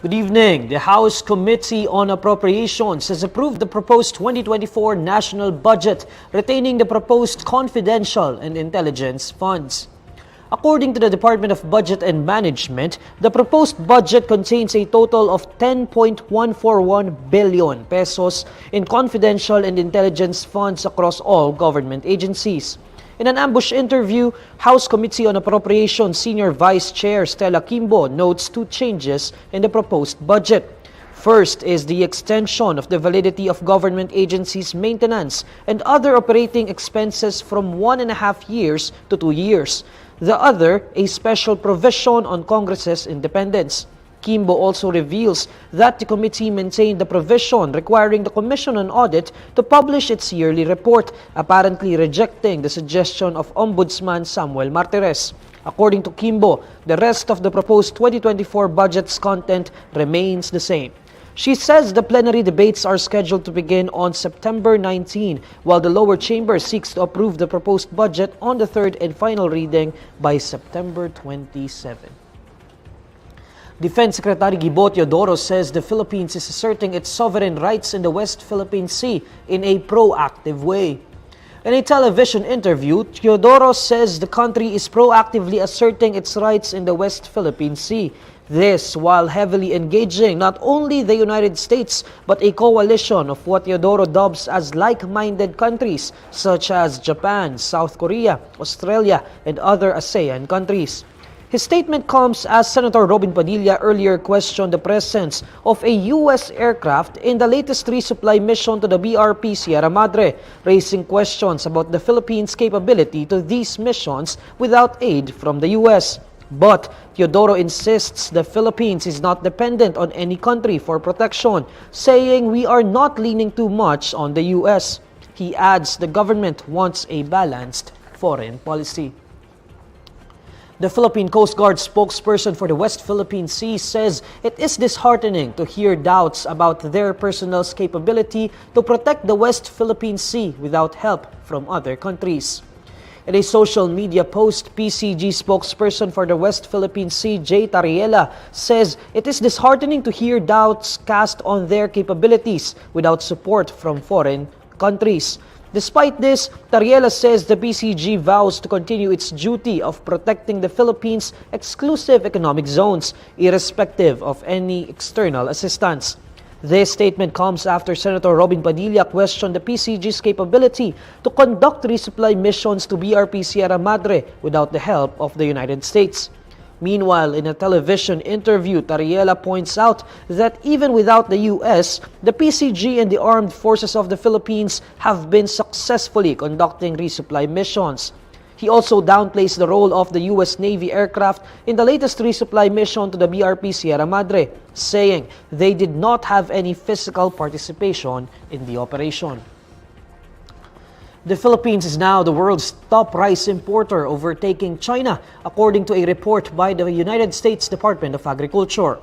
Good evening. The House Committee on Appropriations has approved the proposed 2024 national budget, retaining the proposed confidential and intelligence funds. According to the Department of Budget and Management, the proposed budget contains a total of 10.141 billion pesos in confidential and intelligence funds across all government agencies. In an ambush interview, House Committee on Appropriations Senior Vice Chair Stella Kimbo notes two changes in the proposed budget. First is the extension of the validity of government agencies' maintenance and other operating expenses from 1.5 years to 2 years. The other, a special provision on Congress's independence. Kimbo also reveals that the committee maintained the provision requiring the Commission on Audit to publish its yearly report, apparently rejecting the suggestion of Ombudsman Samuel Martires. According to Kimbo, the rest of the proposed 2024 budget's content remains the same. She says the plenary debates are scheduled to begin on September 19, while the lower chamber seeks to approve the proposed budget on the third and final reading by September 27. Defense Secretary Gibo Teodoro says the Philippines is asserting its sovereign rights in the West Philippine Sea in a proactive way. In a television interview, Teodoro says the country is proactively asserting its rights in the West Philippine Sea. This while heavily engaging not only the United States but a coalition of what Teodoro dubs as like-minded countries such as Japan, South Korea, Australia, and other ASEAN countries. His statement comes as Senator Robin Padilla earlier questioned the presence of a U.S. aircraft in the latest resupply mission to the BRP Sierra Madre, raising questions about the Philippines' capability to these missions without aid from the U.S. But Teodoro insists the Philippines is not dependent on any country for protection, saying we are not leaning too much on the U.S. He adds the government wants a balanced foreign policy. The Philippine Coast Guard spokesperson for the West Philippine Sea says it is disheartening to hear doubts about their personnel's capability to protect the West Philippine Sea without help from other countries. In a social media post, PCG spokesperson for the West Philippine Sea, Tarriela, says it is disheartening to hear doubts cast on their capabilities without support from foreign countries. Despite this, Tarriela says the PCG vows to continue its duty of protecting the Philippines' exclusive economic zones, irrespective of any external assistance. This statement comes after Senator Robin Padilla questioned the PCG's capability to conduct resupply missions to BRP Sierra Madre without the help of the United States. Meanwhile, in a television interview, Tarriela points out that even without the U.S., the PCG and the armed forces of the Philippines have been successfully conducting resupply missions. He also downplays the role of the U.S. Navy aircraft in the latest resupply mission to the BRP Sierra Madre, saying they did not have any physical participation in the operation. The Philippines is now the world's top rice importer, overtaking China, according to a report by the United States Department of Agriculture.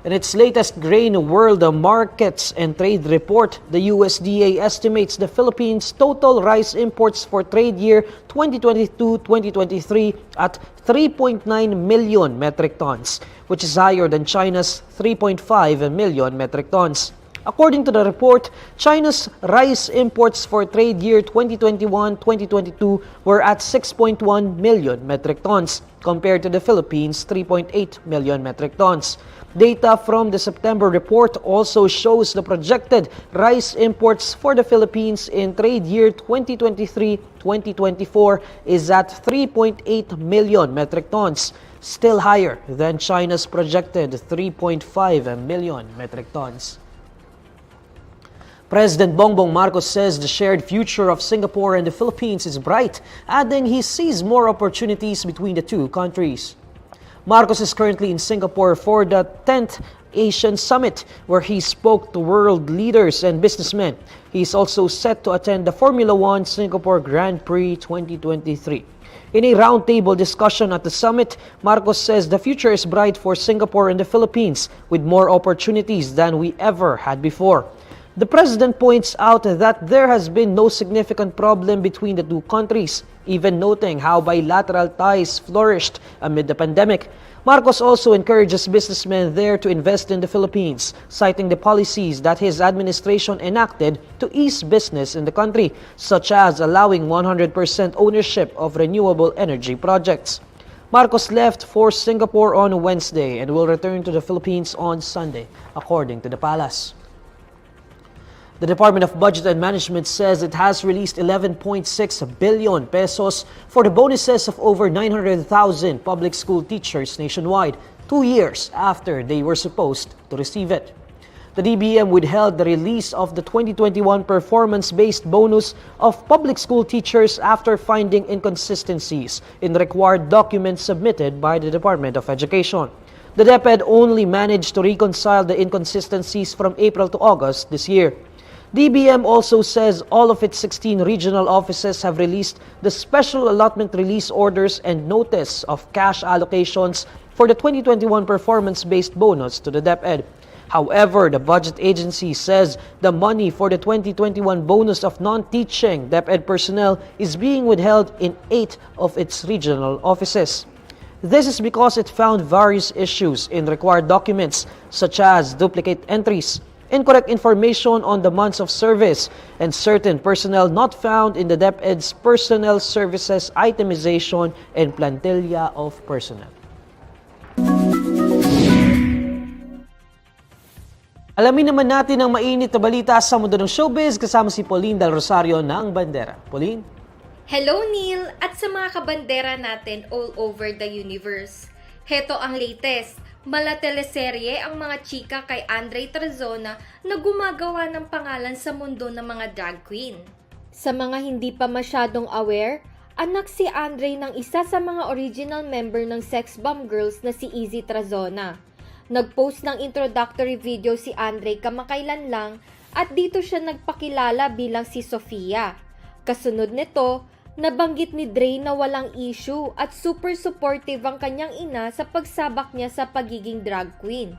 In its latest Grain World Markets and Trade Report, the USDA estimates the Philippines' total rice imports for trade year 2022-2023 at 3.9 million metric tons, which is higher than China's 3.5 million metric tons. According to the report, China's rice imports for trade year 2021-2022 were at 6.1 million metric tons, compared to the Philippines' 3.8 million metric tons. Data from the September report also shows the projected rice imports for the Philippines in trade year 2023-2024 is at 3.8 million metric tons, still higher than China's projected 3.5 million metric tons. President Bongbong Marcos says the shared future of Singapore and the Philippines is bright, adding he sees more opportunities between the two countries. Marcos is currently in Singapore for the 10th Asian Summit, where he spoke to world leaders and businessmen. He is also set to attend the Formula One Singapore Grand Prix 2023. In a roundtable discussion at the summit, Marcos says the future is bright for Singapore and the Philippines, with more opportunities than we ever had before. The president points out that there has been no significant problem between the two countries, even noting how bilateral ties flourished amid the pandemic. Marcos also encourages businessmen there to invest in the Philippines, citing the policies that his administration enacted to ease business in the country, such as allowing 100% ownership of renewable energy projects. Marcos left for Singapore on Wednesday and will return to the Philippines on Sunday, according to the palace. The Department of Budget and Management says it has released 11.6 billion pesos for the bonuses of over 900,000 public school teachers nationwide, 2 years after they were supposed to receive it. The DBM withheld the release of the 2021 performance-based bonus of public school teachers after finding inconsistencies in required documents submitted by the Department of Education. The DepEd only managed to reconcile the inconsistencies from April to August this year. DBM also says all of its 16 regional offices have released the special allotment release orders and notice of cash allocations for the 2021 performance-based bonus to the DepEd. However, the budget agency says the money for the 2021 bonus of non-teaching DepEd personnel is being withheld in 8 of its regional offices. This is because it found various issues in required documents such as duplicate entries, incorrect information on the months of service, and certain personnel not found in the DepEd's personnel services itemization and plantilla of personnel. Alamin naman natin ang mainit na balita sa mundo ng showbiz kasama si Pauline Del Rosario ng Bandera. Pauline? Hello Neil at sa mga kabandera natin all over the universe. Heto ang latest. Mala-teleserye ang mga chika kay Andrei Trazona na gumagawa ng pangalan sa mundo ng mga drag queen. Sa mga hindi pa masyadong aware, anak si Andrei ng isa sa mga original member ng Sex Bomb Girls na si Trazona. Nag-post ng introductory video si Andrei kamakailan lang at dito siya nagpakilala bilang si Sofia. Kasunod nito, nabanggit ni Dre na walang issue at super supportive ang kanyang ina sa pagsabak niya sa pagiging drag queen.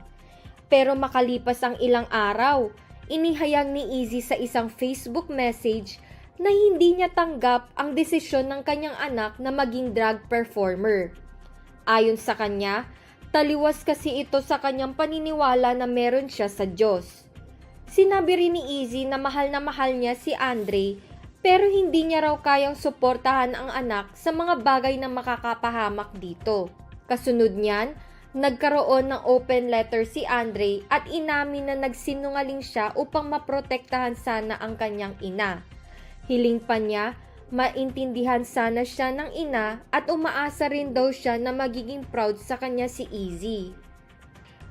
Pero makalipas ang ilang araw, inihayag ni Izzy sa isang Facebook message na hindi niya tanggap ang desisyon ng kanyang anak na maging drag performer. Ayon sa kanya, taliwas kasi ito sa kanyang paniniwala na meron siya sa Diyos. Sinabi rin ni Izzy na mahal niya si Andrei pero hindi niya raw kayang suportahan ang anak sa mga bagay na makakapahamak dito. Kasunod niyan, nagkaroon ng open letter si Andrei at inamin na nagsinungaling siya upang maprotektahan sana ang kanyang ina. Hiling pa niya, maintindihan sana siya ng ina at umaasa rin daw siya na magiging proud sa kanya si Izzy.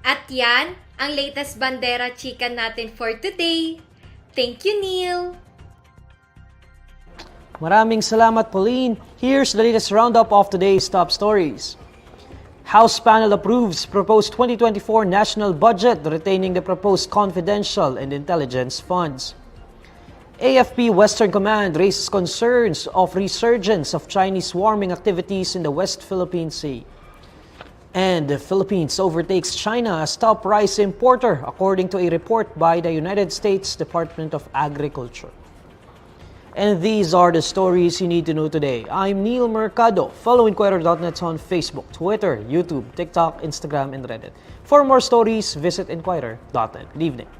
At yan, ang latest bandera chika natin for today. Thank you, Neil! Maraming salamat, Pauline. Here's the latest roundup of today's top stories. House panel approves proposed 2024 national budget retaining the proposed confidential and intelligence funds. AFP Western Command raises concerns of resurgence of Chinese swarming activities in the West Philippine Sea. And the Philippines overtakes China as top rice importer, according to a report by the United States Department of Agriculture. And these are the stories you need to know today. I'm Neil Mercado. Follow INQUIRER.net on Facebook, Twitter, YouTube, TikTok, Instagram, and Reddit. For more stories, visit INQUIRER.net. Good evening.